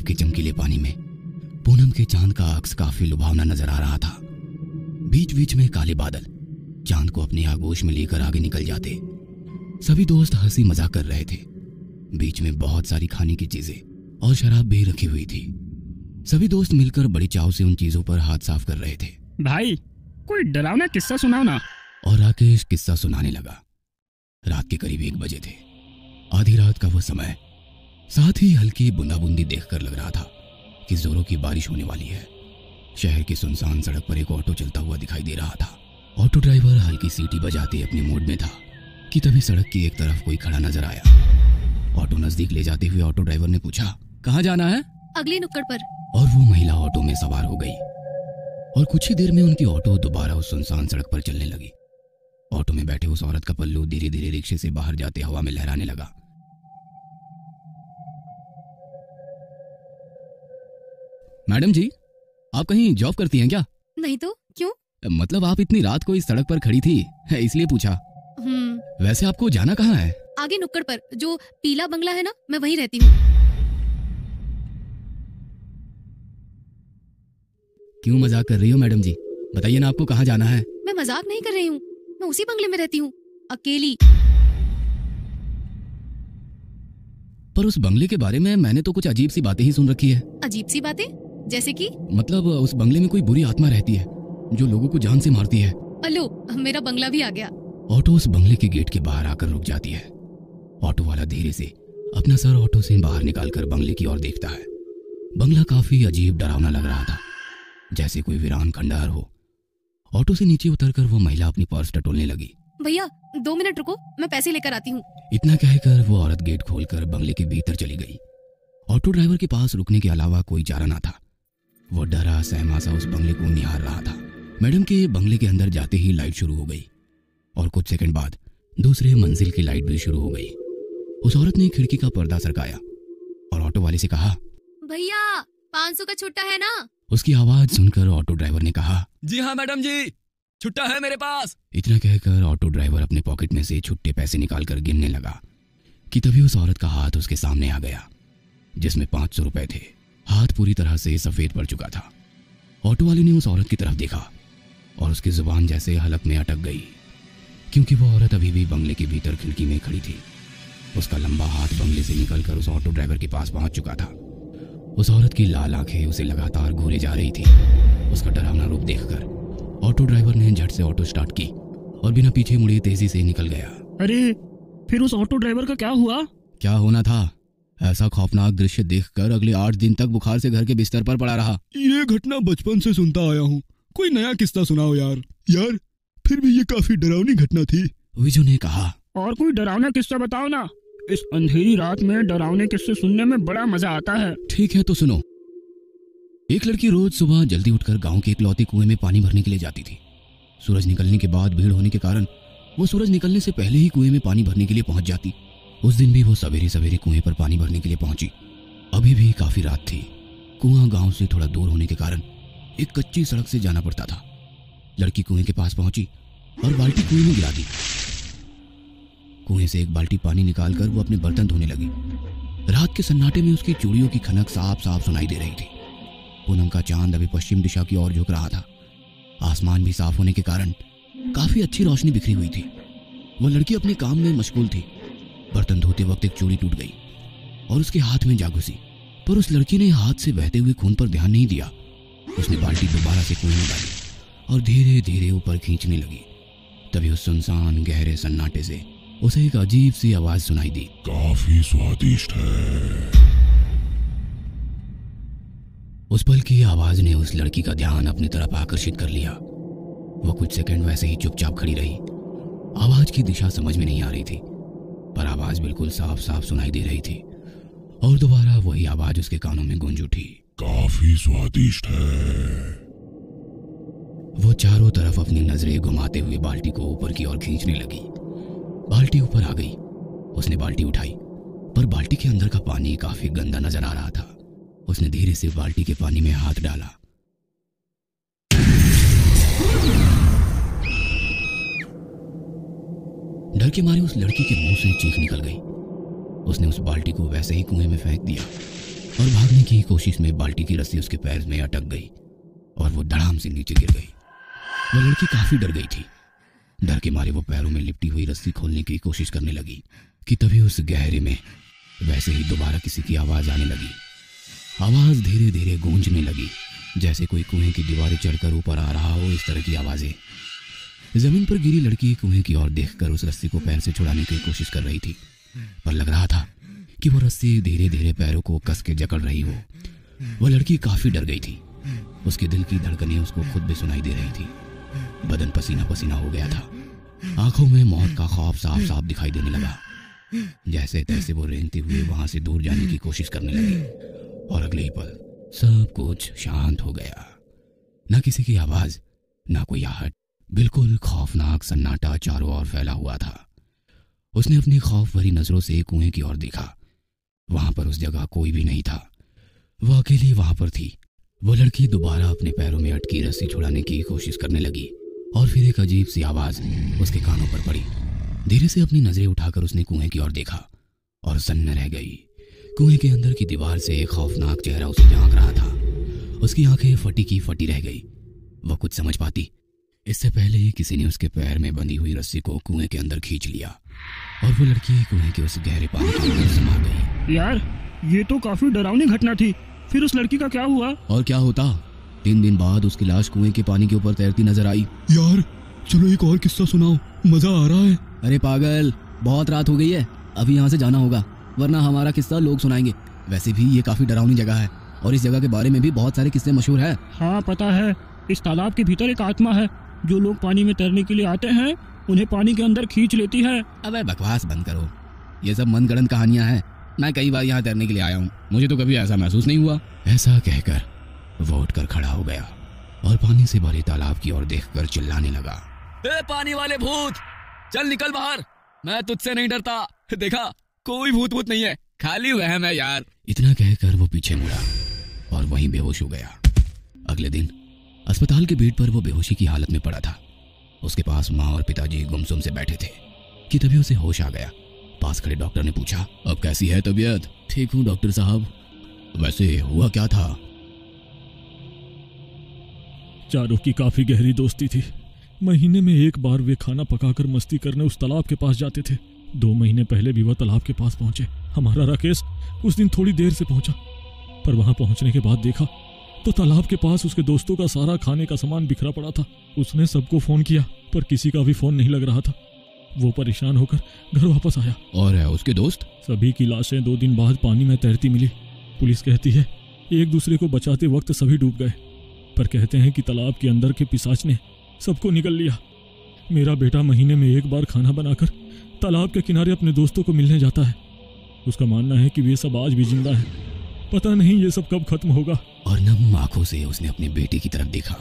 के चमकीले पानी में पूनम के चांद का अक्स काफी लुभावना नजर आ रहा था। बीच बीच में काले बादल चांद को अपनी आगोश में लेकर आगे निकल जाते। सभी दोस्त हंसी मजाक कर रहे थे। बीच में बहुत सारी खाने की चीजें और शराब भी रखी हुई थी। सभी दोस्त मिलकर बड़ी चाव से उन चीजों पर हाथ साफ कर रहे थे। भाई कोई डरावना किस्सा सुनाओ ना। और राकेश किस्सा सुनाने लगा। रात के करीब 1 बजे थे। आधी रात का वो समय, साथ ही हल्की बूंदाबूंदी देखकर लग रहा था कि जोरों की बारिश होने वाली है। शहर की सुनसान सड़क पर एक ऑटो चलता हुआ दिखाई दे रहा था। ऑटो ड्राइवर हल्की सीटी बजाते अपने मूड में था कि तभी सड़क की एक तरफ कोई खड़ा नजर आया। ऑटो नजदीक ले जाते हुए ऑटो ड्राइवर ने पूछा, कहाँ जाना है? अगली नुक्कड़ पर। और वो महिला ऑटो में सवार हो गई और कुछ ही देर में उनकी ऑटो दोबारा उस सुनसान सड़क पर चलने लगी। ऑटो में बैठे उस औरत का पल्लू धीरे धीरे रिक्शे से बाहर जाते हवा में लहराने लगा। मैडम जी, आप कहीं जॉब करती हैं क्या? नहीं तो क्यों? मतलब आप इतनी रात को इस सड़क पर खड़ी थी, इसलिए पूछा। वैसे आपको जाना कहाँ है? आगे नुक्कड़ पर, जो पीला बंगला है ना, मैं वहीं रहती हूँ। क्यों मजाक कर रही हो मैडम जी? बताइए ना, आपको कहाँ जाना है? मैं मजाक नहीं कर रही हूँ, मैं उसी बंगले में रहती हूँ, अकेली। पर उस बंगले के बारे में मैंने तो कुछ अजीब सी बातें ही सुन रखी है। अजीब सी बातें? जैसे कि? मतलब उस बंगले में कोई बुरी आत्मा रहती है जो लोगों को जान से मारती है। अलो, मेरा बंगला भी आ गया। ऑटो उस बंगले के गेट के बाहर आकर रुक जाती है। ऑटो वाला धीरे से अपना सर ऑटो से बाहर निकालकर बंगले की ओर देखता है। बंगला काफी अजीब डरावना लग रहा था, जैसे कोई वीरान खंडहर हो। ऑटो से नीचे उतरकर वो महिला अपनी पर्स टटोलने लगी। भैया 2 मिनट रुको, मैं पैसे लेकर आती हूँ। इतना कहकर वो औरत गेट खोलकर बंगले के भीतर चली गई। ऑटो ड्राइवर के पास रुकने के अलावा कोई चारा ना था। वो डरा सहमा सा उस बंगले को निहार रहा था। मैडम के बंगले के अंदर जाते ही लाइट शुरू हो गई और कुछ सेकंड बाद दूसरे मंजिल की लाइट भी शुरू हो गई। उस औरत ने खिड़की का पर्दा सरकाया और ऑटो वाले से कहा, भैया 500 का छुट्टा है ना? उसकी आवाज सुनकर ऑटो ड्राइवर ने कहा, जी हाँ मैडम जी, छुट्टा है मेरे पास। इतना कहकर ऑटो ड्राइवर अपने पॉकेट में से छुट्टे पैसे निकालकर गिनने लगा कि तभी उस औरत का हाथ उसके सामने आ गया, जिसमें 500 रुपए थे। हाथ पूरी तरह से सफेद पड़ चुका था। ऑटो वाले ने उस औरत की तरफ देखा और उसकी जुबान जैसे हलक में अटक गई, क्योंकि वो औरत अभी भी बंगले के भीतर खिड़की में खड़ी थी। उसका लंबा हाथ बंगले से निकलकर उस ऑटो ड्राइवर के पास पहुंच चुका था। उस औरत की लाल आंखें उसे लगातार घूरे जा रही थी। उसका डरावना रूप देखकर ऑटो ड्राइवर ने झट से ऑटो स्टार्ट की और बिना पीछे मुड़े तेजी से निकल गया। अरे फिर उस ऑटो ड्राइवर का क्या हुआ? क्या होना था? ऐसा खौफनाक दृश्य देखकर अगले 8 दिन तक बुखार से घर के बिस्तर पर पड़ा रहा। ये घटना बचपन से सुनता आया हूँ, कोई नया किस्सा सुनाओ यार। यार फिर भी ये काफी डरावनी घटना थी, विजू ने कहा। और कोई डरावना किस्सा बताओ ना, इस अंधेरी रात में डरावने किस्से सुनने में बड़ा मजा आता है। ठीक है तो सुनो। एक लड़की रोज सुबह जल्दी उठकर गांव के इकलौते कुएं में पानी भरने के लिए जाती थी। सूरज निकलने के बाद भीड़ होने के कारण वो सूरज निकलने से पहले ही कुएं में पानी भरने के लिए पहुंच जाती। उस दिन भी वो सवेरे सवेरे कुएं पर पानी भरने के लिए पहुंची। अभी भी काफी रात थी। कुआं गांव से थोड़ा दूर होने के कारण एक कच्ची सड़क से जाना पड़ता था। लड़की कुएं के पास पहुंची और बाल्टी कुएं में गिरा दी। कुएं से एक बाल्टी पानी निकालकर वो अपने बर्तन धोने लगी। रात के सन्नाटे में उसकी चूड़ियों की खनक साफ साफ सुनाई दे रही थी। पूनम का चांद अभी पश्चिम दिशा की ओर झुक रहा था। आसमान भी साफ होने के कारण काफी अच्छी रोशनी बिखरी हुई थी। वो लड़की अपने काम में मशगूल थी। बर्तन धोते वक्त एक चूड़ी टूट गई और उसके हाथ में जा घुसी, पर उस लड़की ने हाथ से बहते हुए खून पर ध्यान नहीं दिया। उसने बाल्टी दोबारा से कुएं में डाली और धीरे धीरे ऊपर खींचने लगी। तभी उस सुनसान गहरे सन्नाटे से उसे एक अजीब सी आवाज सुनाई दी, काफी स्वादिष्ट है। उस पल की आवाज ने उस लड़की का ध्यान अपनी तरफ आकर्षित कर लिया। वो कुछ सेकंड वैसे ही चुपचाप खड़ी रही। आवाज की दिशा समझ में नहीं आ रही थी, पर आवाज बिल्कुल साफ साफ सुनाई दे रही थी। और दोबारा वही आवाज उसके कानों में गूंज उठी, काफी स्वादिष्ट है। वो चारों तरफ अपनी नजरें घुमाते हुए बाल्टी को ऊपर की ओर खींचने लगी। बाल्टी ऊपर आ गई। उसने बाल्टी उठाई, पर बाल्टी के अंदर का पानी काफी गंदा नजर आ रहा था। उसने धीरे से बाल्टी के पानी में हाथ डाला। डर के मारे उस लड़की के मुंह से चीख निकल गई। उसने उस बाल्टी को वैसे ही कुएं में फेंक दिया और भागने की कोशिश में बाल्टी की रस्सी उसके पैर में अटक गई और वो धड़ाम से नीचे गिर गई। वो लड़की काफी डर गई थी। डर के मारे वो पैरों में लिपटी हुई रस्सी खोलने की कोशिश करने लगी कि तभी उस गहरे में वैसे ही दोबारा किसी की आवाज आने लगी। आवाज धीरे धीरे गूंजने लगी, जैसे कोई कुएं की दीवारें चढ़कर ऊपर आ रहा हो, इस तरह की आवाजें। जमीन पर गिरी लड़की कुएं की ओर देखकर उस रस्सी को पैर से छुड़ाने की कोशिश कर रही थी, पर लग रहा था कि वो रस्सी धीरे धीरे पैरों को कस के जकड़ रही हो। वो लड़की काफी डर गई थी। उसके दिल की धड़कनें उसको खुद भी सुनाई दे रही थी। बदन पसीना पसीना हो गया था। आंखों में मौत का खौफ साफ साफ दिखाई देने लगा। जैसे तैसे वो रेंगते हुए वहां से दूर जाने की कोशिश करने लगी और अगले ही पल सब कुछ शांत हो गया। न किसी की आवाज, न कोई आहट, बिल्कुल खौफनाक सन्नाटा चारों ओर फैला हुआ था। उसने अपनी खौफ भरी नजरों से कुएं की ओर देखा। वहां पर उस जगह कोई भी नहीं था। वो अकेली वहां पर थी। वो लड़की दोबारा अपने पैरों में अटकी रस्सी छुड़ाने की कोशिश करने लगी और फिर एक अजीब सी आवाज उसके कानों पर पड़ी। धीरे से अपनी नजरें उठाकर उसने कुएं की ओर देखा और सन्न रह गई। कुएं के अंदर की दीवार से एक खौफनाक चेहरा उसे झांक रहा था। उसकी आंखें फटी की फटी रह गई। वह कुछ समझ पाती इससे पहले ही किसी ने उसके पैर में बंधी हुई रस्सी को कुएं के अंदर खींच लिया और वो लड़की कुएं के उस गहरे पानी के अंदर समा गई। यार, ये तो काफी डरावनी घटना थी। फिर उस लड़की का क्या हुआ? और क्या होता, 3 दिन बाद उसकी लाश कुएं के पानी के ऊपर तैरती नजर आई। यार चलो एक और किस्सा सुनाओ, मजा आ रहा है। अरे पागल, बहुत रात हो गई है, अभी यहाँ से जाना होगा, वरना हमारा किस्सा लोग सुनाएंगे। वैसे भी ये काफी डरावनी जगह है और इस जगह के बारे में भी बहुत सारे किस्से मशहूर है। हाँ पता है, इस तालाब के भीतर एक आत्मा है। जो लोग पानी में तैरने के लिए आते हैं उन्हें पानी के अंदर खींच लेती है। अबे बकवास बंद करो, ये सब मनगढ़ंत कहानियां हैं। मैं कई बार यहाँ तैरने के लिए आया हूँ, मुझे तो कभी ऐसा महसूस नहीं हुआ। ऐसा कहकर वो उठकर खड़ा हो गया और पानी से भरे तालाब की ओर देखकर चिल्लाने लगा, ए पानी वाले भूत, चल निकल बाहर, मैं तुझसे नहीं डरता। देखा, कोई भूत भूत नहीं है, खाली वहम है यार। इतना कहकर वो पीछे मुड़ा और वहीं बेहोश हो गया। अगले दिन अस्पताल के बेड पर वो बेहोशी की हालत में पड़ा था। उसके पास माँ और पिताजी गुमसुम से बैठे थे कि तभी उसे होश आ गया। पास खड़े डॉक्टर ने पूछा, अब कैसी है तबीयत? ठीक हूँ डॉक्टर साहब। वैसे हुआ क्या था? चारों की काफी गहरी दोस्ती थी। महीने में एक बार वे खाना पकाकर मस्ती करने उस तालाब के पास जाते थे। 2 महीने पहले भी वह तालाब के पास पहुंचे। हमारा राकेश उस दिन थोड़ी देर से पहुंचा, पर वहां पहुंचने के बाद देखा तो तालाब के पास उसके दोस्तों का सारा खाने का सामान बिखरा पड़ा था। उसने सबको फोन किया पर किसी का भी फोन नहीं लग रहा था। वो परेशान होकर घर वापस आया। और है उसके दोस्त? सभी की लाशें 2 दिन बाद पानी में तैरती मिली। पुलिस कहती है एक दूसरे को बचाते वक्त सभी डूब गए, पर कहते हैं कि तालाब के अंदर के पिशाच ने सबको निगल लिया। मेरा बेटा महीने में एक बार खाना बनाकर तालाब के किनारे अपने दोस्तों को मिलने जाता है। उसका मानना है कि वे सब आज भी जिंदा हैं। पता नहीं ये सब कब खत्म होगा। और नम आंखों से उसने अपने बेटे की तरफ देखा।